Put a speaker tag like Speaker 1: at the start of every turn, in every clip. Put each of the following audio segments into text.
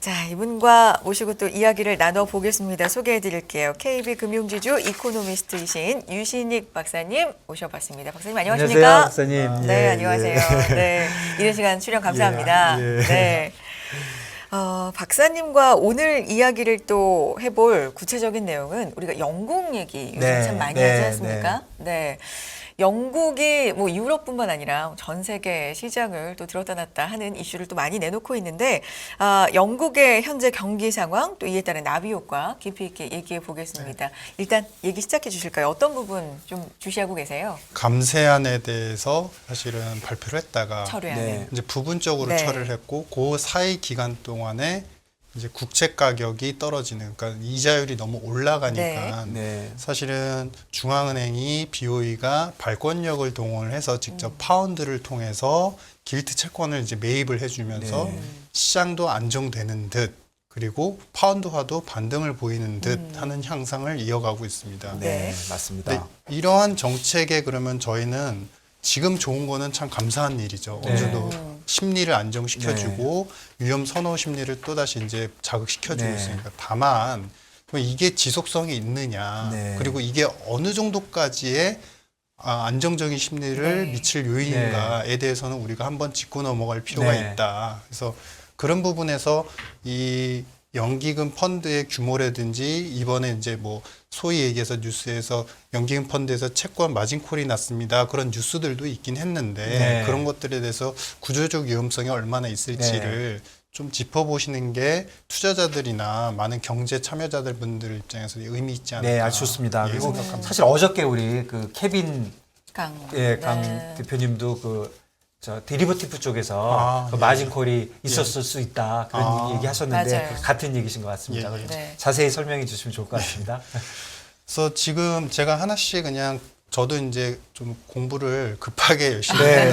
Speaker 1: 자, 이분과 모시고 또 이야기를 나눠보겠습니다. 소개해드릴게요. KB금융지주 이코노미스트이신 유신익 박사님 모셔봤습니다. 박사님 안녕하십니까?
Speaker 2: 안녕하세요, 박사님.
Speaker 1: 네,
Speaker 2: 예,
Speaker 1: 안녕하세요.
Speaker 2: 예.
Speaker 1: 네, 이른 시간 출연 감사합니다.
Speaker 2: 예.
Speaker 1: 네. 박사님과 오늘 이야기를 또 해볼 구체적인 내용은 우리가 영국 얘기 요즘
Speaker 2: 네,
Speaker 1: 참 많이
Speaker 2: 네,
Speaker 1: 하지 않습니까? 네. 영국이 뭐 유럽뿐만 아니라 전 세계 시장을 또 들었다 놨다 하는 이슈를 또 많이 내놓고 있는데 영국의 현재 경기 상황 또 이에 따른 나비 효과 깊이 있게 얘기해 보겠습니다. 일단 얘기 시작해 주실까요? 어떤 부분 좀 주시하고 계세요?
Speaker 3: 감세안에 대해서 사실은 발표를 했다가
Speaker 1: 철회하는.
Speaker 2: 네.
Speaker 3: 이제 부분적으로
Speaker 1: 네.
Speaker 3: 처리를 했고 그 사이 기간 동안에 이제 국채 가격이 떨어지는 그러니까 이자율이 너무 올라가니까
Speaker 2: 네.
Speaker 3: 사실은 중앙은행이 BOE가 발권력을 동원을 해서 직접 파운드를 통해서 길트 채권을 이제 매입을 해주면서
Speaker 2: 네.
Speaker 3: 시장도 안정되는 듯 그리고 파운드화도 반등을 보이는 듯 하는 향상을 이어가고 있습니다.
Speaker 2: 네,
Speaker 1: 네.
Speaker 2: 맞습니다.
Speaker 3: 네, 이러한 정책에 그러면 저희는 지금 좋은 거는 참 감사한 일이죠.
Speaker 2: 네.
Speaker 3: 어느 정도 심리를 안정시켜주고 위험 선호 심리를 또다시 이제 자극시켜주고
Speaker 2: 네.
Speaker 3: 있으니까 다만 그럼 이게 지속성이 있느냐
Speaker 2: 네.
Speaker 3: 그리고 이게 어느 정도까지의 안정적인 심리를
Speaker 1: 네.
Speaker 3: 미칠 요인인가에 대해서는 우리가 한번 짚고 넘어갈 필요가
Speaker 2: 네.
Speaker 3: 있다. 그래서 그런 부분에서 이 연기금 펀드의 규모라든지 이번에 이제 뭐 소위 얘기해서 뉴스에서 연기금 펀드에서 채권 마진콜이 났습니다. 그런 뉴스들도 있긴 했는데
Speaker 2: 네.
Speaker 3: 그런 것들에 대해서 구조적 위험성이 얼마나 있을지를 좀 짚어보시는 게 투자자들이나 많은 경제 참여자들 분들 입장에서 의미 있지 않을까.
Speaker 2: 네, 아주 좋습니다.
Speaker 3: 예,
Speaker 2: 그리고
Speaker 3: 생각합니다.
Speaker 2: 사실 어저께 우리 그 케빈
Speaker 1: 강.
Speaker 2: 강
Speaker 1: 네.
Speaker 2: 대표님도 저 데리버티브 쪽에서 그
Speaker 3: 예.
Speaker 2: 마진콜이 있었을 수 있다 그런 얘기 하셨는데
Speaker 1: 맞아요.
Speaker 2: 같은 얘기신 것 같습니다.
Speaker 3: 예, 예.
Speaker 2: 그래서
Speaker 1: 네.
Speaker 2: 자세히 설명해 주시면 좋을 것 같습니다.
Speaker 3: 그래서 지금 제가 하나씩 그냥 저도 이제 좀 공부를 급하게 열심히
Speaker 2: 네.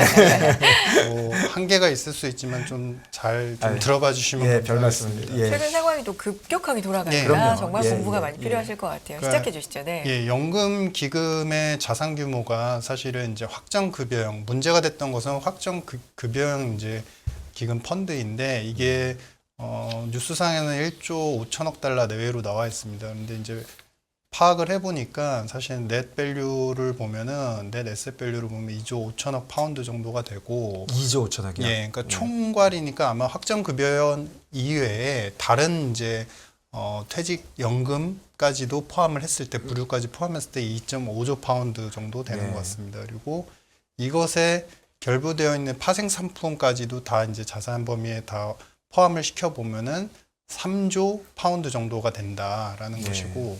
Speaker 3: 뭐 한계가 있을 수 있지만 좀 잘 좀
Speaker 2: 아유,
Speaker 3: 들어봐 주시면
Speaker 2: 예, 별
Speaker 3: 감사하겠습니다.
Speaker 2: 말씀입니다. 예.
Speaker 1: 최근 상황이 또 급격하게 돌아가니까
Speaker 3: 예,
Speaker 2: 그럼요.
Speaker 1: 정말
Speaker 2: 예,
Speaker 1: 공부가
Speaker 2: 예,
Speaker 1: 많이
Speaker 2: 예.
Speaker 1: 필요하실 것 같아요.
Speaker 3: 그러니까
Speaker 1: 시작해 주시죠. 네.
Speaker 3: 예, 연금 기금의 자산 규모가 사실은 이제 확정 급여형 문제가 됐던 것은 확정 급여형 이제 기금 펀드인데 이게 뉴스상에는 1조 5천억 달러 내외로 나와 있습니다. 그런데 이제 파악을 해보니까 사실 넷 밸류를 보면은 넷 에셋 밸류를 보면 2조 5천억 파운드 정도가 되고
Speaker 2: 2조 5천억이요.
Speaker 3: 예, 그러니까 총괄이니까 아마 확정 급여형 이외에 다른 이제 퇴직연금까지도 포함을 했을 때 부류까지 포함했을 때 2.5조 파운드 정도 되는
Speaker 2: 네.
Speaker 3: 것 같습니다. 그리고 이것에 결부되어 있는 파생 상품까지도 다 이제 자산 범위에 다 포함을 시켜 보면은 3조 파운드 정도가 된다라는
Speaker 2: 네.
Speaker 3: 것이고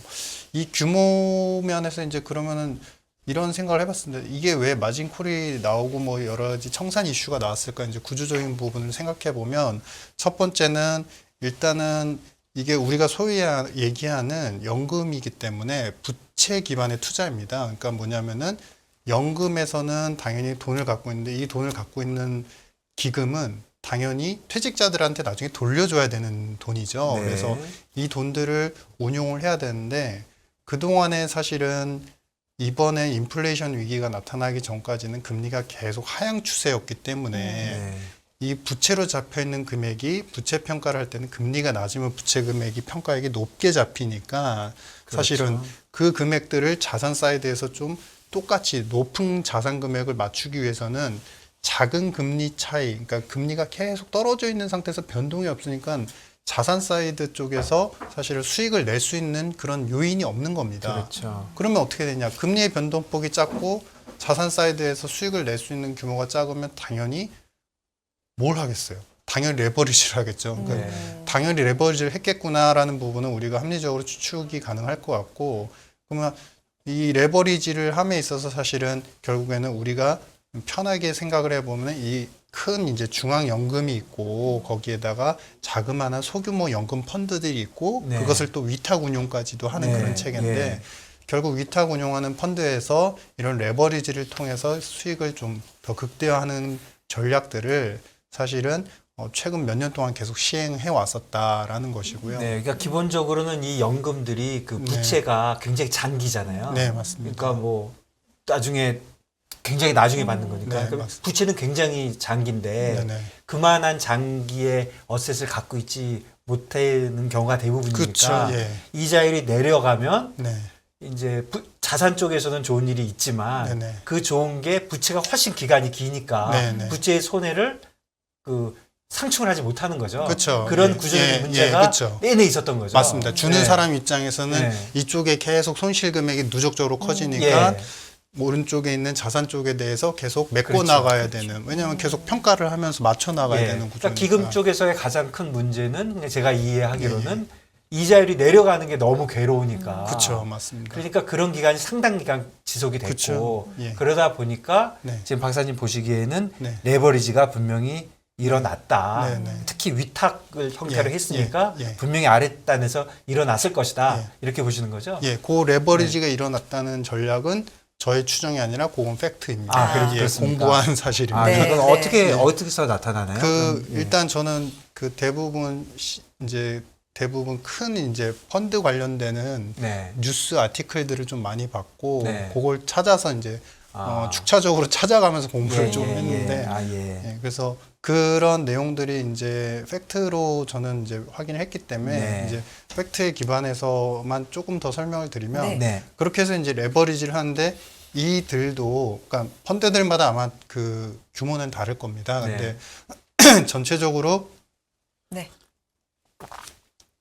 Speaker 3: 이 규모 면에서 이제 그러면은 이런 생각을 해봤습니다. 이게 왜 마진콜이 나오고 뭐 여러 가지 청산 이슈가 나왔을까 이제 구조적인 부분을 생각해 보면 첫 번째는 일단은 이게 우리가 소위 얘기하는 연금이기 때문에 부채 기반의 투자입니다. 그러니까 뭐냐면은 연금에서는 당연히 돈을 갖고 있는데 이 돈을 갖고 있는 기금은 당연히 퇴직자들한테 나중에 돌려줘야 되는 돈이죠.
Speaker 2: 네.
Speaker 3: 그래서 이 돈들을 운용을 해야 되는데 그동안에 사실은 이번에 인플레이션 위기가 나타나기 전까지는 금리가 계속 하향 추세였기 때문에
Speaker 2: 네.
Speaker 3: 이 부채로 잡혀 있는 금액이 부채 평가를 할 때는 금리가 낮으면 부채 금액이 평가액이 높게 잡히니까 사실은
Speaker 2: 그렇죠.
Speaker 3: 그 금액들을 자산 사이드에서 좀 똑같이 높은 자산 금액을 맞추기 위해서는 작은 금리 차이, 그러니까 금리가 계속 떨어져 있는 상태에서 변동이 없으니까 자산 사이드 쪽에서 사실 수익을 낼 수 있는 그런 요인이 없는 겁니다.
Speaker 2: 그렇죠.
Speaker 3: 그러면 어떻게 되냐? 금리의 변동폭이 작고 자산 사이드에서 수익을 낼 수 있는 규모가 작으면 당연히 뭘 하겠어요? 당연히 레버리지를 하겠죠. 그러니까 당연히 레버리지를 했겠구나라는 부분은 우리가 합리적으로 추측이 가능할 것 같고 그러면 이 레버리지를 함에 있어서 사실은 결국에는 우리가 편하게 생각을 해보면 이 큰 이제 중앙연금이 있고 거기에다가 자그마한 소규모 연금 펀드들이 있고
Speaker 2: 네.
Speaker 3: 그것을 또 위탁 운용까지도 하는
Speaker 2: 네.
Speaker 3: 그런 체계인데
Speaker 2: 예.
Speaker 3: 결국 위탁 운용하는 펀드에서 이런 레버리지를 통해서 수익을 좀 더 극대화하는 전략들을 사실은 최근 몇 년 동안 계속 시행해 왔었다라는 것이고요.
Speaker 2: 네, 그러니까 기본적으로는 이 연금들이 그 부채가 굉장히 장기잖아요.
Speaker 3: 네, 맞습니다.
Speaker 2: 그러니까 뭐 나중에 굉장히 나중에 받는 거니까.
Speaker 3: 네,
Speaker 2: 그럼
Speaker 3: 맞습니다.
Speaker 2: 부채는 굉장히 장기인데
Speaker 3: 네네.
Speaker 2: 그만한 장기의 어셋을 갖고 있지 못하는 경우가 대부분이니까
Speaker 3: 그쵸, 예.
Speaker 2: 이자율이 내려가면
Speaker 3: 네.
Speaker 2: 이제 자산 쪽에서는 좋은 일이 있지만
Speaker 3: 네네.
Speaker 2: 그 좋은 게 부채가 훨씬 기간이 기니까
Speaker 3: 네네.
Speaker 2: 부채의 손해를 그 상충을 하지 못하는 거죠.
Speaker 3: 그쵸.
Speaker 2: 그런
Speaker 3: 예.
Speaker 2: 구조적인
Speaker 3: 예.
Speaker 2: 문제가
Speaker 3: 예. 그쵸.
Speaker 2: 내내 있었던 거죠.
Speaker 3: 맞습니다. 주는
Speaker 2: 네.
Speaker 3: 사람 입장에서는
Speaker 2: 네.
Speaker 3: 이쪽에 계속 손실 금액이 누적적으로 커지니까
Speaker 2: 예.
Speaker 3: 오른쪽에 있는 자산 쪽에 대해서 계속 메꿔
Speaker 2: 그렇죠.
Speaker 3: 나가야 되는. 왜냐하면 계속 평가를 하면서 맞춰 나가야
Speaker 2: 예.
Speaker 3: 되는
Speaker 2: 그러니까
Speaker 3: 구조니까.
Speaker 2: 기금 쪽에서의 가장 큰 문제는 제가 이해하기로는 이자율이 내려가는 게 너무 괴로우니까.
Speaker 3: 그렇죠, 맞습니다.
Speaker 2: 그러니까 그런 기간이 상당 기간 지속이 됐고
Speaker 3: 그쵸. 예.
Speaker 2: 그러다 보니까
Speaker 3: 네.
Speaker 2: 지금 박사님 보시기에는
Speaker 3: 네.
Speaker 2: 레버리지가 분명히 일어났다.
Speaker 3: 네, 네.
Speaker 2: 특히 위탁을 형태로
Speaker 3: 예,
Speaker 2: 했으니까
Speaker 3: 예, 예.
Speaker 2: 분명히 아랫단에서 일어났을 것이다.
Speaker 3: 예.
Speaker 2: 이렇게 보시는 거죠?
Speaker 3: 예, 그 레버리지가 일어났다는 전략은 저의 추정이 아니라 그건 팩트입니다.
Speaker 2: 아,
Speaker 3: 예,
Speaker 2: 그렇습니까?
Speaker 3: 공부한 사실입니다.
Speaker 2: 아,
Speaker 1: 네,
Speaker 2: 이건
Speaker 1: 네.
Speaker 2: 어떻게
Speaker 3: 예.
Speaker 2: 어디서 나타나나요?
Speaker 3: 일단 저는 그 대부분 큰 이제 펀드 관련되는
Speaker 2: 네.
Speaker 3: 뉴스 아티클들을 좀 많이 봤고
Speaker 2: 네.
Speaker 3: 그걸 찾아서 이제
Speaker 2: 아.
Speaker 3: 축차적으로 찾아가면서 공부를
Speaker 2: 예,
Speaker 3: 좀
Speaker 2: 예,
Speaker 3: 했는데
Speaker 2: 예. 아, 예.
Speaker 3: 예, 그래서 그런 내용들이 이제 팩트로 저는 이제 확인을 했기 때문에
Speaker 2: 네.
Speaker 3: 이제 팩트에 기반해서만 조금 더 설명을 드리면
Speaker 1: 네.
Speaker 2: 네.
Speaker 3: 그렇게 해서 이제 레버리지를 하는데 이들도 그러니까 펀드들마다 아마 그 규모는 다를 겁니다. 근데 전체적으로
Speaker 1: 네.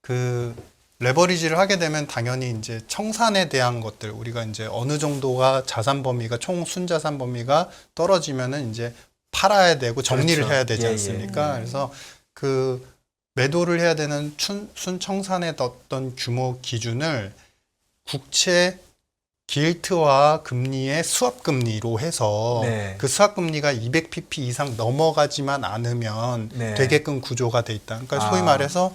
Speaker 3: 그 레버리지를 하게 되면 당연히 이제 청산에 대한 것들 우리가 이제 어느 정도가 자산 범위가 총 순자산 범위가 떨어지면은 이제 팔아야 되고 정리를
Speaker 2: 그렇죠.
Speaker 3: 해야 되지
Speaker 2: 예, 예.
Speaker 3: 않습니까? 그래서 그 매도를 해야 되는 순청산의 어떤 규모 기준을 국채 길트와 금리의 수합 금리로 해서
Speaker 2: 네.
Speaker 3: 그 수합 금리가 200pp 이상 넘어가지만 않으면
Speaker 2: 네.
Speaker 3: 되게끔 구조가 돼 있다. 그러니까 소위
Speaker 2: 아.
Speaker 3: 말해서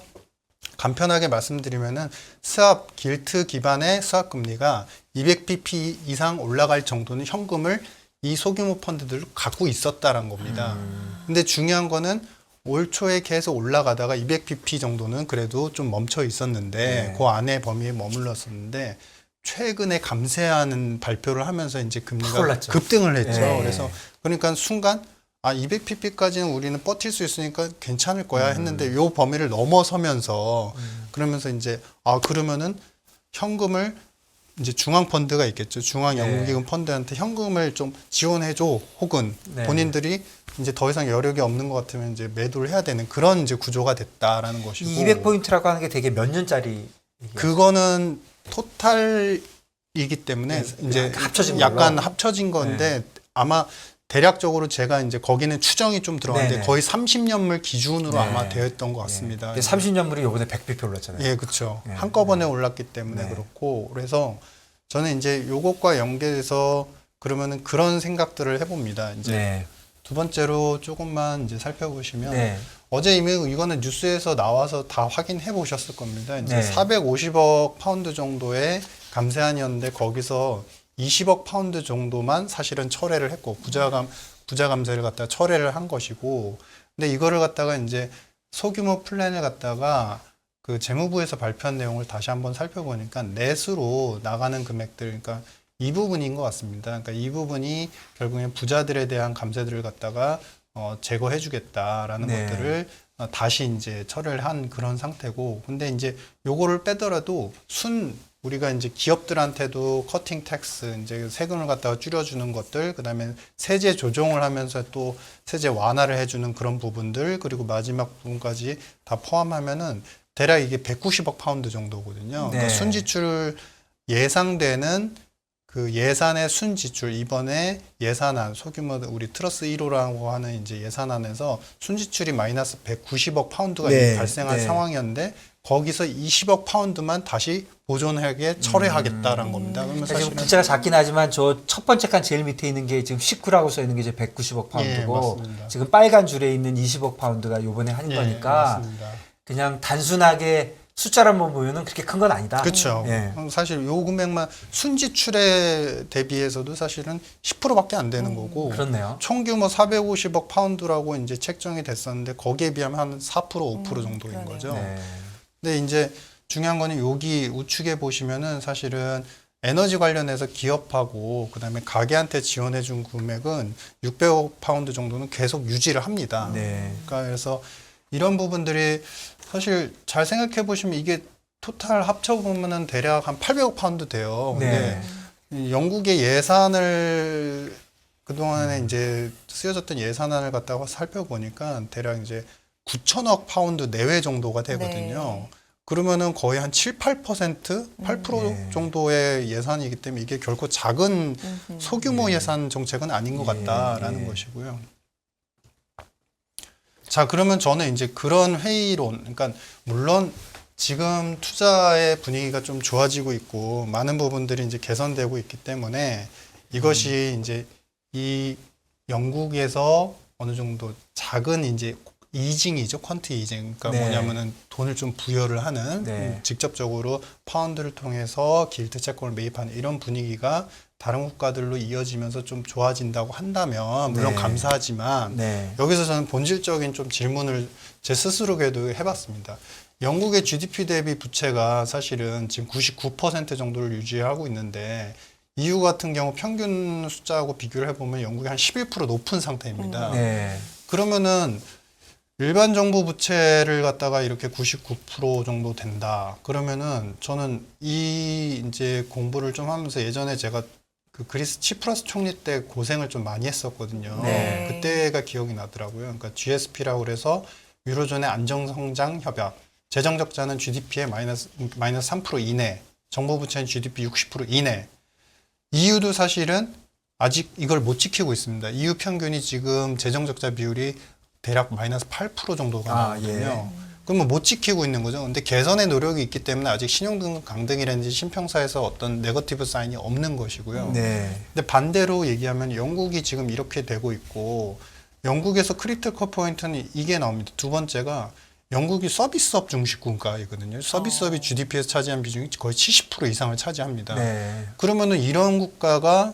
Speaker 3: 간편하게 말씀드리면은 수합 길트 기반의 수합 금리가 200pp 이상 올라갈 정도는 현금을 이 소규모 펀드들로 갖고 있었다라는 겁니다. 근데 중요한 거는 올 초에 계속 올라가다가 200pp 정도는 그래도 좀 멈춰 있었는데
Speaker 2: 네.
Speaker 3: 그 안에 범위에 머물렀었는데 최근에 감세하는 발표를 하면서 이제
Speaker 2: 확
Speaker 3: 금리가
Speaker 2: 올랐죠.
Speaker 3: 급등을 했죠.
Speaker 2: 네.
Speaker 3: 그래서 그러니까 순간 200pp까지는 우리는 버틸 수 있으니까 괜찮을 거야 했는데 요 범위를 넘어서면서 그러면서 이제 그러면은 현금을 이제 중앙 펀드가 있겠죠. 중앙 연구기금 펀드한테 현금을 좀 지원해줘. 혹은
Speaker 2: 네.
Speaker 3: 본인들이 이제 더 이상 여력이 없는 것 같으면 이제 매도를 해야 되는 그런 이제 구조가 됐다라는 것이고.
Speaker 2: 200포인트라고 하는 게 되게 몇 년짜리
Speaker 3: 그거는 토탈이기 때문에 이제
Speaker 2: 합쳐진
Speaker 3: 약간
Speaker 2: 걸로?
Speaker 3: 합쳐진 건데 아마 대략적으로 제가 이제 거기는 추정이 좀 들어갔는데
Speaker 2: 네네.
Speaker 3: 거의 30년물 기준으로
Speaker 2: 네.
Speaker 3: 아마 되었던 것 같습니다.
Speaker 2: 30년물이 이번에 100bp 올랐잖아요.
Speaker 3: 예, 그렇죠.
Speaker 2: 네.
Speaker 3: 한꺼번에 올랐기 때문에
Speaker 2: 네.
Speaker 3: 그렇고 그래서 저는 이제 요것과 연계해서 그러면은 그런 생각들을 해봅니다. 이제
Speaker 2: 네.
Speaker 3: 두 번째로 조금만 이제 살펴보시면
Speaker 2: 네.
Speaker 3: 어제 이미 이거는 뉴스에서 나와서 다 확인해 보셨을 겁니다. 이제
Speaker 2: 네.
Speaker 3: 450억 파운드 정도의 감세안이었는데 거기서 20억 파운드 정도만 사실은 철회를 했고 부자 감세를 갖다가 철회를 한 것이고 근데 이거를 갖다가 이제 소규모 플랜을 갖다가 그 재무부에서 발표한 내용을 다시 한번 살펴보니까 넷으로 나가는 금액들 그러니까 이 부분인 것 같습니다. 그러니까 이 부분이 결국엔 부자들에 대한 감세들을 갖다가 제거해 주겠다라는
Speaker 2: 네.
Speaker 3: 것들을 다시 이제 철회를 한 그런 상태고 근데 이제 요거를 빼더라도 우리가 이제 기업들한테도 커팅 텍스 이제 세금을 갖다가 줄여주는 것들 그다음에 세제 조정을 하면서 또 세제 완화를 해주는 그런 부분들 그리고 마지막 부분까지 다 포함하면은 대략 이게 190억 파운드 정도거든요.
Speaker 2: 네.
Speaker 3: 그러니까 순지출 예상되는 그 예산의 순지출 이번에 예산안 소규모 우리 트러스 1호라고 하는 이제 예산안에서 순지출이 마이너스 190억 파운드가
Speaker 2: 네,
Speaker 3: 이미 발생한
Speaker 2: 네.
Speaker 3: 상황이었는데 거기서 20억 파운드만 다시 보존하게 철회하겠다라는 겁니다. 그러면
Speaker 2: 지금
Speaker 3: 사실은
Speaker 2: 부채가 작긴 하지만 저 첫 번째 칸 제일 밑에 있는 게 지금 19라고 써 있는 게 이제 190억 파운드고
Speaker 3: 맞습니다.
Speaker 2: 지금 빨간 줄에 있는 20억 파운드가 요번에 한 거니까
Speaker 3: 맞습니다.
Speaker 2: 그냥 단순하게 숫자를 한번 보면은 그렇게 큰 건 아니다.
Speaker 3: 그렇죠.
Speaker 2: 예.
Speaker 3: 사실 요 금액만 순지출에 대비해서도 사실은 10%밖에 안 되는 거고
Speaker 2: 그렇네요.
Speaker 3: 총 규모 450억 파운드라고 이제 책정이 됐었는데 거기에 비하면 한 4% 5% 정도인
Speaker 1: 그러네요.
Speaker 3: 거죠.
Speaker 2: 네.
Speaker 3: 근데 이제 중요한 거는 여기 우측에 보시면은 사실은 에너지 관련해서 기업하고 그다음에 가게한테 지원해 준 금액은 600억 파운드 정도는 계속 유지를 합니다.
Speaker 2: 네.
Speaker 3: 그러니까 그래서 이런 부분들이 사실 잘 생각해 보시면 이게 토탈 합쳐 보면은 대략 한 800억 파운드 돼요. 근데 이 영국의 예산을 그동안에 이제 쓰여졌던 예산안을 갖다가 살펴보니까 대략 이제 9천억 파운드 내외 정도가 되거든요.
Speaker 1: 네.
Speaker 3: 그러면은 거의 한 7, 8%, 8%
Speaker 2: 네.
Speaker 3: 정도의 예산이기 때문에 이게 결코 작은 소규모
Speaker 2: 네.
Speaker 3: 예산 정책은 아닌 것
Speaker 2: 예,
Speaker 3: 같다라는
Speaker 2: 예.
Speaker 3: 것이고요. 자, 그러면 저는 이제 그런 회의론, 그러니까 물론 지금 투자의 분위기가 좀 좋아지고 있고 많은 부분들이 이제 개선되고 있기 때문에 이것이 이제 이 영국에서 어느 정도 작은 이제 이징이죠. 퀀트 이징. 그러니까
Speaker 2: 네.
Speaker 3: 뭐냐면은 돈을 좀 부여를 하는
Speaker 2: 네.
Speaker 3: 직접적으로 파운드를 통해서 길드 채권을 매입하는 이런 분위기가 다른 국가들로 이어지면서 좀 좋아진다고 한다면 물론
Speaker 2: 네.
Speaker 3: 감사하지만
Speaker 2: 네.
Speaker 3: 여기서 저는 본질적인 좀 질문을 제 스스로에도 해봤습니다. 영국의 GDP 대비 부채가 사실은 지금 99% 정도를 유지하고 있는데 EU 같은 경우 평균 숫자하고 비교를 해보면 영국이 한 11% 높은 상태입니다.
Speaker 2: 네.
Speaker 3: 그러면은 일반 정부 부채를 갖다가 이렇게 99% 정도 된다. 그러면은 저는 이 이제 공부를 좀 하면서 예전에 제가 그 그리스 치프라스 총리 때 고생을 좀 많이 했었거든요.
Speaker 1: 네.
Speaker 3: 그때가 기억이 나더라고요. 그러니까 GSP라고 그래서 유로존의 안정성장 협약. 재정 적자는 GDP의 마이너스 3% 이내, 정부 부채는 GDP 60% 이내. EU도 사실은 아직 이걸 못 지키고 있습니다. EU 평균이 지금 재정 적자 비율이 대략 마이너스 8% 정도가 나오거든요. 그러면 못 지키고 있는 거죠. 근데 개선의 노력이 있기 때문에 아직 신용등급 강등이라든지 신평사에서 어떤 네거티브 사인이 없는 것이고요.
Speaker 2: 네.
Speaker 3: 근데 반대로 얘기하면 영국이 지금 이렇게 되고 있고 영국에서 크리티컬 포인트는 이게 나옵니다. 두 번째가 영국이 서비스업 중심 국가이거든요. 서비스업이 GDP에서 차지한 비중이 거의 70% 이상을 차지합니다.
Speaker 2: 네.
Speaker 3: 그러면은 이런 국가가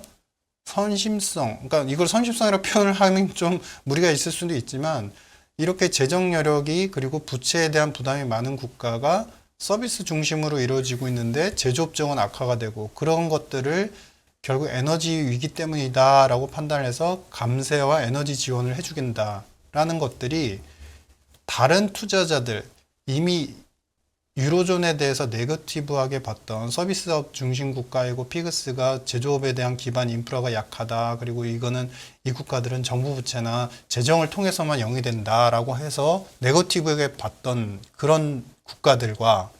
Speaker 3: 선심성, 그러니까 이걸 선심성이라고 표현을 하면 좀 무리가 있을 수도 있지만 이렇게 재정 여력이 그리고 부채에 대한 부담이 많은 국가가 서비스 중심으로 이루어지고 있는데 제조업종은 악화가 되고 그런 것들을 결국 에너지 위기 때문이다라고 판단해서 감세와 에너지 지원을 해주겠다라는 것들이 다른 투자자들 이미 유로존에 대해서 네거티브하게 봤던 서비스업 중심 국가이고 피그스가 제조업에 대한 기반 인프라가 약하다. 그리고 이거는 이 국가들은 정부 부채나 재정을 통해서만 영위된다라고 해서 네거티브하게 봤던 그런 국가들과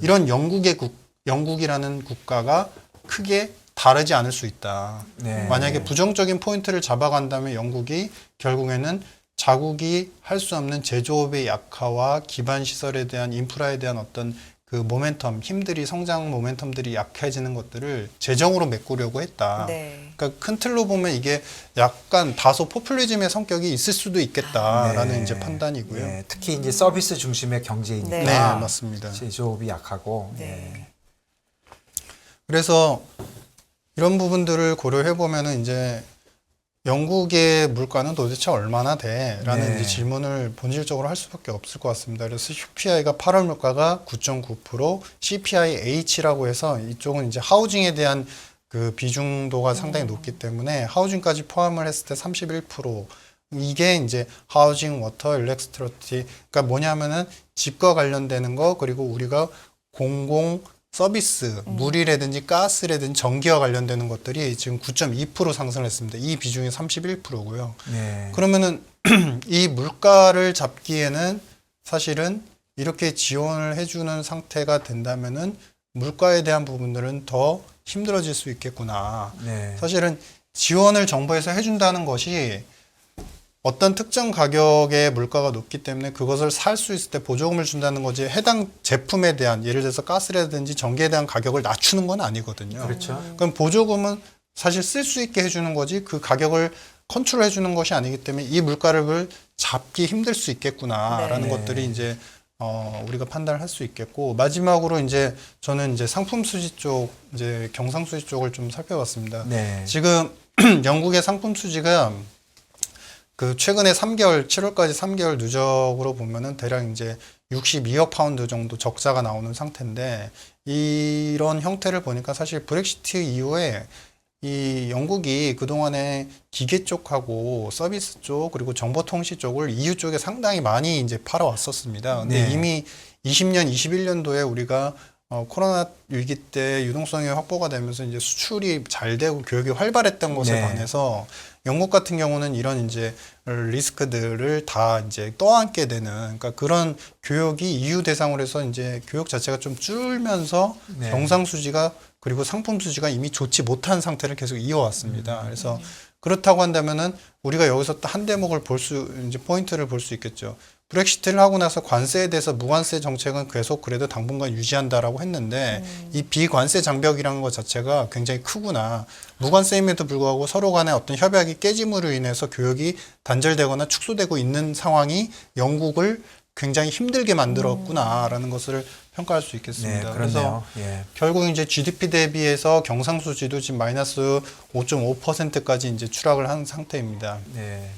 Speaker 3: 이런 영국이라는 국가가 크게 다르지 않을 수 있다.
Speaker 2: 네.
Speaker 3: 만약에 부정적인 포인트를 잡아간다면 영국이 결국에는 자국이 할 수 없는 제조업의 약화와 기반 시설에 대한 인프라에 대한 어떤 그 모멘텀, 힘들이 성장 모멘텀들이 약해지는 것들을 재정으로 메꾸려고 했다.
Speaker 1: 네.
Speaker 3: 그러니까 큰 틀로 보면 이게 약간 다소 포퓰리즘의 성격이 있을 수도 있겠다라는
Speaker 2: 네.
Speaker 3: 이제 판단이고요.
Speaker 2: 네. 특히 이제 서비스 중심의 경제이니까
Speaker 1: 네.
Speaker 3: 네, 맞습니다.
Speaker 2: 제조업이 약하고.
Speaker 1: 네.
Speaker 3: 그래서 이런 부분들을 고려해 보면은 이제 영국의 물가는 도대체 얼마나 돼? 라는
Speaker 2: 네.
Speaker 3: 이제 질문을 본질적으로 할 수밖에 없을 것 같습니다. 그래서 CPI가 8월 물가가 9.9%, CPI-H라고 해서 이쪽은 이제 하우징에 대한 그 비중도가 상당히 높기 때문에 하우징까지 포함을 했을 때 31%. 이게 이제 하우징, 워터, 일렉트리시티. 그러니까 뭐냐면은 집과 관련되는 거 그리고 우리가 공공 서비스, 물이라든지 가스라든지 전기와 관련되는 것들이 지금 9.2% 상승했습니다. 이 비중이 31%고요.
Speaker 2: 네.
Speaker 3: 그러면은 이 물가를 잡기에는 사실은 이렇게 지원을 해주는 상태가 된다면은 물가에 대한 부분들은 더 힘들어질 수 있겠구나.
Speaker 2: 네.
Speaker 3: 사실은 지원을 정부에서 해준다는 것이 어떤 특정 가격의 물가가 높기 때문에 그것을 살 수 있을 때 보조금을 준다는 거지 해당 제품에 대한 예를 들어서 가스라든지 전기에 대한 가격을 낮추는 건 아니거든요.
Speaker 2: 그렇죠.
Speaker 3: 그럼 보조금은 사실 쓸 수 있게 해주는 거지 그 가격을 컨트롤 해주는 것이 아니기 때문에 이 물가를 잡기 힘들 수 있겠구나라는
Speaker 2: 네.
Speaker 3: 것들이 이제 우리가 판단을 할 수 있겠고 마지막으로 이제 저는 이제 상품 수지 쪽 이제 경상 수지 쪽을 좀 살펴봤습니다.
Speaker 2: 네.
Speaker 3: 지금 영국의 상품 수지가 그 최근에 3개월 7월까지 3개월 누적으로 보면은 대략 이제 62억 파운드 정도 적자가 나오는 상태인데 이런 형태를 보니까 사실 브렉시트 이후에 이 영국이 그동안에 기계 쪽하고 서비스 쪽 그리고 정보통신 쪽을 EU 쪽에 상당히 많이 이제 팔아왔었습니다. 근데
Speaker 2: 네.
Speaker 3: 이미 20년, 21년도에 우리가 코로나 위기 때 유동성이 확보가 되면서 이제 수출이 잘 되고 교육이 활발했던 것에
Speaker 2: 네.
Speaker 3: 반해서 영국 같은 경우는 이런 이제 리스크들을 다 이제 떠안게 되는 그러니까 그런 교육이 EU 대상으로 해서 이제 교육 자체가 좀 줄면서
Speaker 2: 네.
Speaker 3: 경상 수지가 그리고 상품 수지가 이미 좋지 못한 상태를 계속 이어왔습니다. 그래서 그렇다고 한다면은 우리가 여기서 또 한 대목을 이제 포인트를 볼 수 있겠죠. 브렉시트를 하고 나서 관세에 대해서 무관세 정책은 계속 그래도 당분간 유지한다라고 했는데 이 비관세 장벽이라는 것 자체가 굉장히 크구나. 무관세임에도 불구하고 서로 간의 어떤 협약이 깨짐으로 인해서 교역이 단절되거나 축소되고 있는 상황이 영국을 굉장히 힘들게 만들었구나라는 것을 평가할 수
Speaker 2: 네,
Speaker 3: 있겠습니다.
Speaker 2: 그렇네요.
Speaker 3: 그래서
Speaker 2: 예.
Speaker 3: 결국 이제 GDP 대비해서 경상수지도 지금 마이너스 5.5%까지 이제 추락을 한 상태입니다.
Speaker 2: 네.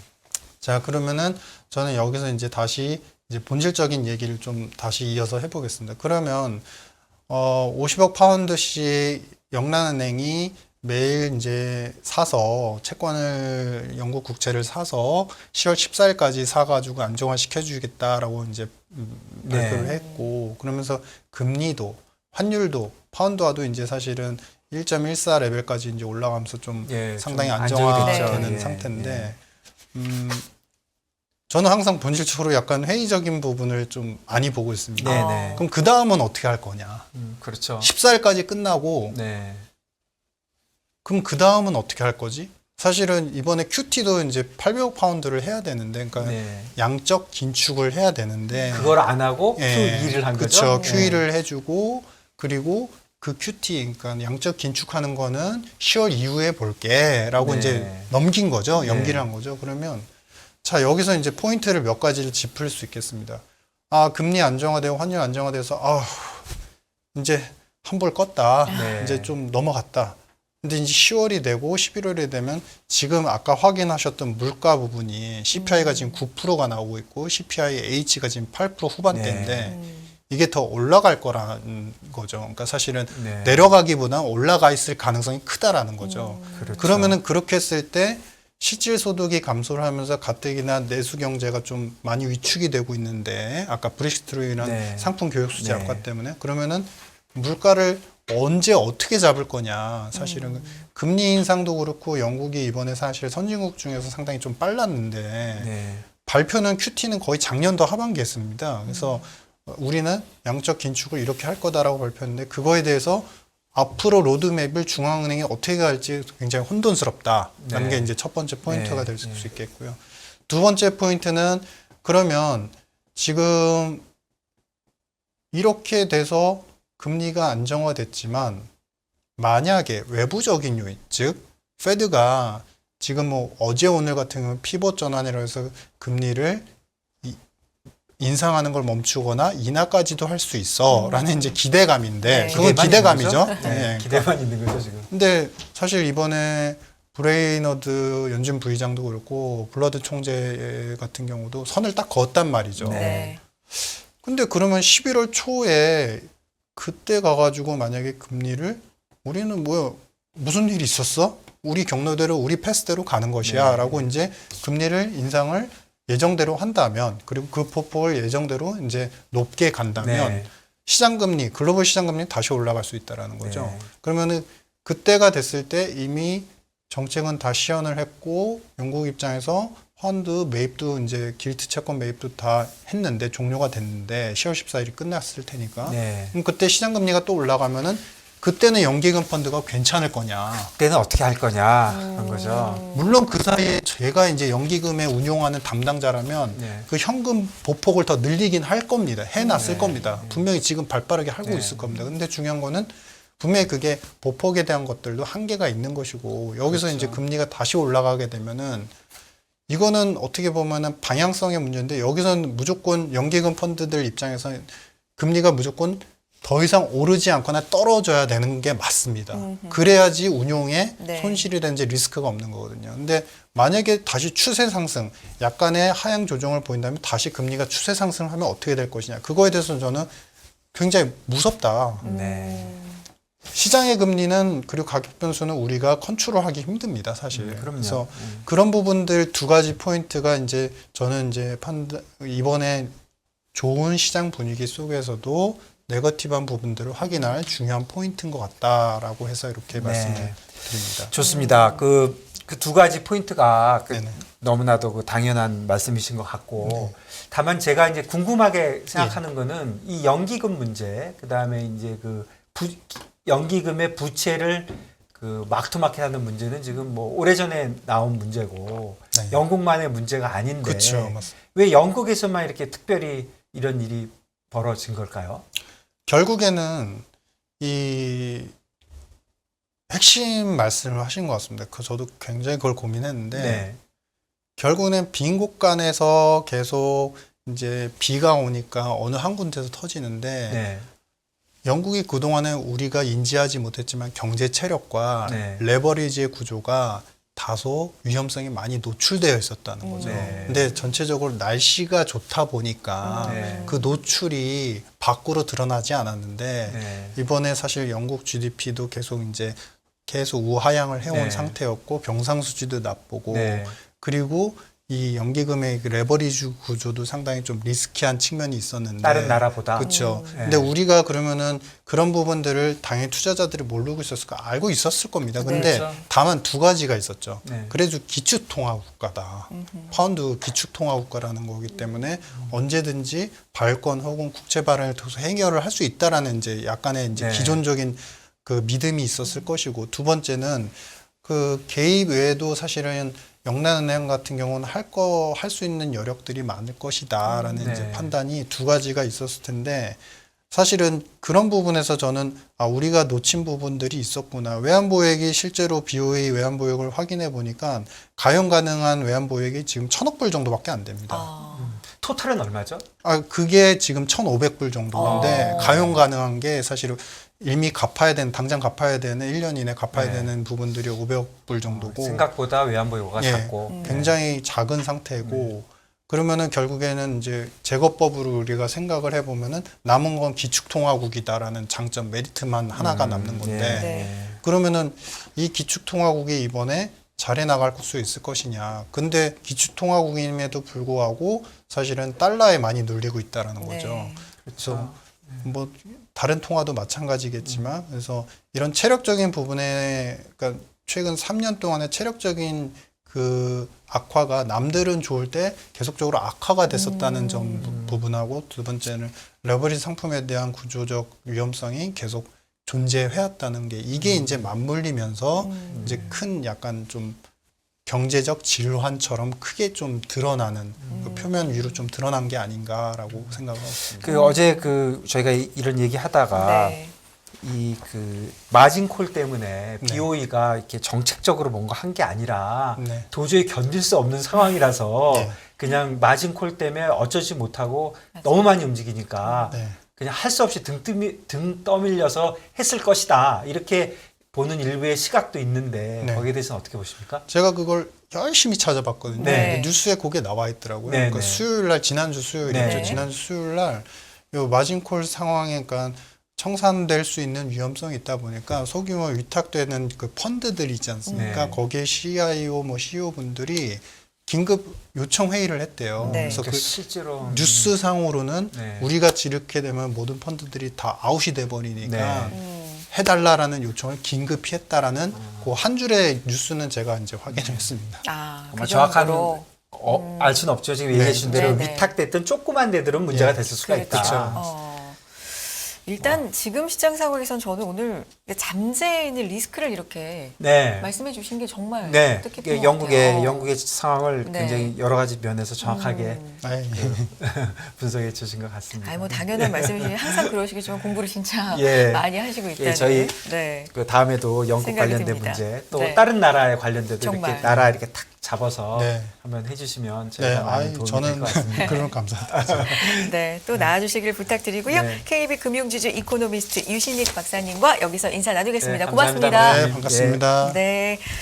Speaker 3: 자, 그러면은 저는 여기서 이제 다시 이제 본질적인 얘기를 좀 다시 이어서 해보겠습니다. 그러면 50억 파운드씩 영란은행이 매일 이제 사서 채권을 영국 국채를 사서 10월 14일까지 사가지고 안정화 시켜주겠다라고 이제 발표를
Speaker 2: 네.
Speaker 3: 했고 그러면서 금리도 환율도 파운드화도 이제 사실은 1.14 레벨까지 이제 올라가면서 좀
Speaker 2: 예,
Speaker 3: 상당히
Speaker 2: 좀 안정이 됐죠.
Speaker 3: 안정화되는
Speaker 2: 예,
Speaker 3: 상태인데 저는 항상 본질적으로 약간 회의적인 부분을 좀 많이 보고 있습니다.
Speaker 2: 네, 네.
Speaker 3: 그럼 그 다음은 어떻게 할 거냐?
Speaker 2: 그렇죠.
Speaker 3: 14일까지 끝나고
Speaker 2: 네.
Speaker 3: 그럼 그 다음은 어떻게 할 거지? 사실은 이번에 QT도 이제 800억 파운드를 해야 되는데, 그러니까
Speaker 2: 네.
Speaker 3: 양적 긴축을 해야 되는데,
Speaker 2: 그걸 안 하고
Speaker 3: 예,
Speaker 2: Q2를 한
Speaker 3: 그쵸,
Speaker 2: 거죠.
Speaker 3: QE를 해주고 그리고 그 QT, 그러니까 양적 긴축하는 거는 10월 이후에 볼게라고
Speaker 2: 네.
Speaker 3: 이제 넘긴 거죠, 연기를
Speaker 2: 네.
Speaker 3: 한 거죠. 그러면 자 여기서 이제 포인트를 몇 가지를 짚을 수 있겠습니다. 아 금리 안정화되고 환율 안정화돼서 아 이제 한볼 껐다,
Speaker 2: 네.
Speaker 3: 이제 좀 넘어갔다. 근데 이제 10월이 되고 11월이 되면 지금 아까 확인하셨던 물가 부분이 CPI가 지금 9%가 나오고 있고 CPI H가 지금 8% 후반대인데 이게 더 올라갈 거라는 거죠. 그러니까 사실은
Speaker 2: 네.
Speaker 3: 내려가기보다 올라가 있을 가능성이 크다라는 거죠.
Speaker 2: 그렇죠.
Speaker 3: 그러면은 그렇게 했을 때 실질 소득이 감소를 하면서 가뜩이나 내수 경제가 좀 많이 위축이 되고 있는데 아까 브렉시트로 인한
Speaker 2: 네.
Speaker 3: 상품 교육 수지
Speaker 2: 네.
Speaker 3: 악화 때문에 그러면은 물가를 언제 어떻게 잡을 거냐. 사실은 금리 인상도 그렇고 영국이 이번에 사실 선진국 중에서 상당히 좀 빨랐는데
Speaker 2: 네.
Speaker 3: 발표는 QT는 거의 작년도 하반기에 했습니다. 그래서 우리는 양적 긴축을 이렇게 할 거다라고 발표했는데 그거에 대해서 앞으로 로드맵을 중앙은행이 어떻게 갈지 굉장히 혼돈스럽다라는
Speaker 2: 네.
Speaker 3: 게 이제 첫 번째 포인트가
Speaker 2: 네.
Speaker 3: 될 수 있겠고요. 두 번째 포인트는 그러면 지금 이렇게 돼서 금리가 안정화됐지만 만약에 외부적인 요인, 즉 페드가 지금 뭐 어제 오늘 같은 경우는 피벗 전환이라 해서 금리를 인상하는 걸 멈추거나 인하까지도 할 수 있어라는 이제 기대감인데
Speaker 1: 네.
Speaker 3: 그건
Speaker 2: 기대만
Speaker 3: 기대감이죠.
Speaker 2: 있는 거죠? 네.
Speaker 3: 네.
Speaker 2: 기대만 있는 거죠 지금.
Speaker 3: 근데 사실 이번에 브레이너드 연준 부의장도 그렇고 블러드 총재 같은 경우도 선을 딱 그었단 말이죠.
Speaker 1: 네.
Speaker 3: 근데 그러면 11월 초에 그때 가가지고 만약에 금리를 우리는 뭐야 무슨 일이 있었어? 우리 경로대로 우리 패스대로 가는 것이야
Speaker 2: 네.
Speaker 3: 라고 이제 금리를 인상을 예정대로 한다면 그리고 그 폭을 예정대로 이제 높게 간다면
Speaker 2: 네.
Speaker 3: 시장금리 글로벌 시장금리 다시 올라갈 수 있다라는 거죠.
Speaker 2: 네.
Speaker 3: 그러면은 그때가 됐을 때 이미 정책은 다 시연을 했고 영국 입장에서 펀드 매입도 이제 길트 채권 매입도 다 했는데 종료가 됐는데 10월 14일이 끝났을 테니까
Speaker 2: 네.
Speaker 3: 그럼 그때 시장금리가 또 올라가면은 그때는 연기금 펀드가 괜찮을 거냐.
Speaker 2: 그때는 어떻게 할 거냐 한 거죠.
Speaker 3: 물론 그 사이에 제가 이제 연기금에 운용하는 담당자라면
Speaker 2: 네.
Speaker 3: 그 현금 보폭을 더 늘리긴 할 겁니다. 해놨을
Speaker 2: 네.
Speaker 3: 겁니다. 분명히 지금 발빠르게 하고
Speaker 2: 네.
Speaker 3: 있을 겁니다. 근데 중요한 거는 분명히 그게 보폭에 대한 것들도 한계가 있는 것이고 여기서
Speaker 2: 그렇죠.
Speaker 3: 이제 금리가 다시 올라가게 되면은 이거는 어떻게 보면은 방향성의 문제인데 여기서는 무조건 연기금 펀드들 입장에서 금리가 무조건 더 이상 오르지 않거나 떨어져야 되는 게 맞습니다. 그래야지 운용에
Speaker 1: 네.
Speaker 3: 손실이라든지 리스크가 없는 거거든요. 근데 만약에 다시 추세 상승, 약간의 하향 조정을 보인다면 다시 금리가 추세 상승하면 어떻게 될 것이냐. 그거에 대해서 저는 굉장히 무섭다.
Speaker 2: 네.
Speaker 3: 시장의 금리는 그리고 가격 변수는 우리가 컨트롤하기 힘듭니다, 사실.
Speaker 2: 그럼요.
Speaker 3: 그래서 그런 부분들 두 가지 포인트가 이제 저는 이제 이번에 좋은 시장 분위기 속에서도 네거티브한 부분들을 확인할 중요한 포인트인 것 같다라고 해서 이렇게 말씀을 드립니다.
Speaker 2: 좋습니다. 그 두 가지 포인트가
Speaker 3: 네네.
Speaker 2: 너무나도 그 당연한 말씀이신 것 같고
Speaker 3: 네.
Speaker 2: 다만 제가 이제 궁금하게 생각하는 거는 이 연기금 문제, 그 다음에 이제 그 연기금의 부채를 그 마크투마켓하는 문제는 지금 뭐 오래전에 나온 문제고
Speaker 3: 네.
Speaker 2: 영국만의 문제가 아닌데
Speaker 3: 그렇죠, 맞습니다.
Speaker 2: 왜 영국에서만 이렇게 특별히 이런 일이 벌어진 걸까요?
Speaker 3: 결국에는 이 핵심 말씀을 하신 것 같습니다. 저도 굉장히 그걸 고민했는데
Speaker 2: 네.
Speaker 3: 결국에는 빈 곳간에서 계속 이제 비가 오니까 어느 한 군데서 터지는데
Speaker 2: 네.
Speaker 3: 영국이 그동안에 우리가 인지하지 못했지만 경제 체력과
Speaker 2: 네.
Speaker 3: 레버리지의 구조가 다소 위험성이 많이 노출되어 있었다는 거죠.
Speaker 2: 네.
Speaker 3: 근데 전체적으로 날씨가 좋다 보니까
Speaker 2: 네.
Speaker 3: 그 노출이 밖으로 드러나지 않았는데
Speaker 2: 네.
Speaker 3: 이번에 사실 영국 GDP도 계속 우하향을 해온
Speaker 2: 네.
Speaker 3: 상태였고 병상 수지도 나쁘고
Speaker 2: 네.
Speaker 3: 그리고 이 연기금의 그 레버리지 구조도 상당히 좀 리스키한 측면이 있었는데
Speaker 2: 다른 나라보다.
Speaker 3: 그렇죠.
Speaker 2: 네.
Speaker 3: 근데 우리가 그러면은 그런 부분들을 당연히 투자자들이 모르고 있었을까? 알고 있었을 겁니다. 근데
Speaker 2: 그렇죠.
Speaker 3: 다만 두 가지가 있었죠.
Speaker 2: 네.
Speaker 3: 그래도 기축통화 국가다. 파운드 기축통화 국가라는 거기 때문에 언제든지 발권 혹은 국채 발행을 통해서 해결을 할 수 있다라는 이제 약간의 이제
Speaker 2: 네.
Speaker 3: 기존적인 그 믿음이 있었을 것이고 두 번째는 그 개입 외에도 사실은 영란은행 같은 경우는 할 수 있는 여력들이 많을 것이다라는
Speaker 2: 네.
Speaker 3: 이제 판단이 두 가지가 있었을 텐데 사실은 그런 부분에서 저는 우리가 놓친 부분들이 있었구나. 외환보액이 실제로 BOE 외환보액을 확인해 보니까 가용 가능한 외환보액이 지금 1,000억 불 정도밖에 안 됩니다.
Speaker 2: 토탈은 얼마죠?
Speaker 3: 그게 지금 1,500불 정도인데
Speaker 1: 아.
Speaker 3: 가용 가능한 게 사실 이미 당장 갚아야 되는 1년 이내 갚아야
Speaker 2: 네.
Speaker 3: 되는 부분들이 500불 정도고
Speaker 2: 생각보다 외환보유고가
Speaker 3: 예,
Speaker 2: 작고.
Speaker 3: 굉장히 작은 상태고 그러면은 결국에는 이제 제거법으로 우리가 생각을 해보면은 남은 건 기축통화국이다라는 장점 메리트만 하나가 남는 건데
Speaker 1: 네.
Speaker 3: 그러면은 이 기축통화국이 이번에 잘해 나갈 수 있을 것이냐. 근데 기축통화국임에도 불구하고 사실은 달러에 많이 눌리고 있다라는 거죠.
Speaker 1: 네.
Speaker 3: 그래서 뭐 다른 통화도 마찬가지겠지만 그래서 이런 체력적인 부분에 그러니까 최근 3년 동안의 체력적인 그 악화가 남들은 좋을 때 계속적으로 악화가 됐었다는 부분하고 두 번째는 레버리지 상품에 대한 구조적 위험성이 계속 존재해왔다는 게 이게 이제 맞물리면서 이제 큰 약간 좀 경제적 질환처럼 크게 좀 드러나는 그 표면 위로 좀 드러난 게 아닌가라고 생각하고 있습니다.
Speaker 2: 그 어제 그 저희가 이런 얘기 하다가
Speaker 1: 네.
Speaker 2: 이 그 마진콜 때문에
Speaker 3: 네.
Speaker 2: BOE가 이렇게 정책적으로 뭔가 한 게 아니라
Speaker 3: 네.
Speaker 2: 도저히 견딜 수 없는 상황이라서
Speaker 3: 네.
Speaker 2: 그냥 마진콜 때문에 어쩌지 못하고 너무 많이 움직이니까
Speaker 3: 네.
Speaker 2: 그냥 할 수 없이 등 떠밀려서 했을 것이다. 이렇게 보는 일부의 시각도 있는데
Speaker 3: 네.
Speaker 2: 거기에 대해서는 어떻게 보십니까?
Speaker 3: 제가 그걸 열심히 찾아봤거든요.
Speaker 2: 네.
Speaker 3: 근데 뉴스에 그게 나와 있더라고요.
Speaker 2: 네,
Speaker 3: 그러니까
Speaker 2: 네.
Speaker 3: 수요일 날 지난주 수요일이죠.
Speaker 2: 네.
Speaker 3: 지난주 수요일 날 요 마진콜 상황에 그러니까 청산될 수 있는 위험성이 있다 보니까 소규모 위탁되는 그 펀드들 있지 않습니까?
Speaker 2: 네.
Speaker 3: 거기에 CIO 뭐 CEO 분들이 긴급 요청 회의를 했대요.
Speaker 1: 네.
Speaker 3: 그래서
Speaker 2: 그러니까
Speaker 3: 그
Speaker 2: 실제로
Speaker 3: 뉴스상으로는
Speaker 2: 네.
Speaker 3: 우리가 이렇게 되면 모든 펀드들이 다 아웃이 돼 버리니까
Speaker 2: 네.
Speaker 3: 해달라라는 요청을 긴급히 했다라는 그 한 줄의 뉴스는 제가 이제 확인했습니다.
Speaker 1: 그
Speaker 2: 정말 정확한
Speaker 1: 정도로.
Speaker 2: 알 수는 없죠. 지금
Speaker 3: 네.
Speaker 2: 얘기해 주신 대로
Speaker 1: 네, 네.
Speaker 2: 위탁됐던 조그만 데들은 문제가
Speaker 3: 네.
Speaker 2: 됐을 수가 있다.
Speaker 3: 그렇죠.
Speaker 1: 일단 지금 시장 상황에선 저는 오늘 잠재해 있는 리스크를 이렇게
Speaker 2: 네.
Speaker 1: 말씀해 주신 게 정말
Speaker 2: 네.
Speaker 1: 뜻깊은 것
Speaker 2: 영국의
Speaker 1: 같아요.
Speaker 2: 상황을
Speaker 1: 네.
Speaker 2: 굉장히 여러 가지 면에서 정확하게
Speaker 3: 아이,
Speaker 2: 분석해 주신 것 같습니다.
Speaker 1: 뭐 당연한 말씀이시죠. 항상 그러시겠지만 공부를 진짜
Speaker 2: 예.
Speaker 1: 많이 하시고 있다는.
Speaker 2: 저희
Speaker 1: 네.
Speaker 2: 그 다음에도 영국
Speaker 1: 생각이
Speaker 2: 관련된
Speaker 1: 듭니다.
Speaker 2: 문제 또
Speaker 1: 네.
Speaker 2: 다른 나라에 관련돼도
Speaker 1: 정말.
Speaker 2: 이렇게 나라 이렇게 탁 잡아서
Speaker 3: 네.
Speaker 2: 한번 해주시면
Speaker 3: 네,
Speaker 2: 저희가 많이 도움이 될
Speaker 3: 저는
Speaker 2: 것 같습니다.
Speaker 3: 그런 감사합니다.
Speaker 1: 네, 또 나와주시길 부탁드리고요.
Speaker 2: 네.
Speaker 1: KB 금융지주 이코노미스트 유신익 박사님과 여기서 인사 나누겠습니다.
Speaker 2: 네,
Speaker 1: 고맙습니다.
Speaker 2: 감사합니다.
Speaker 3: 네, 반갑습니다.
Speaker 1: 네,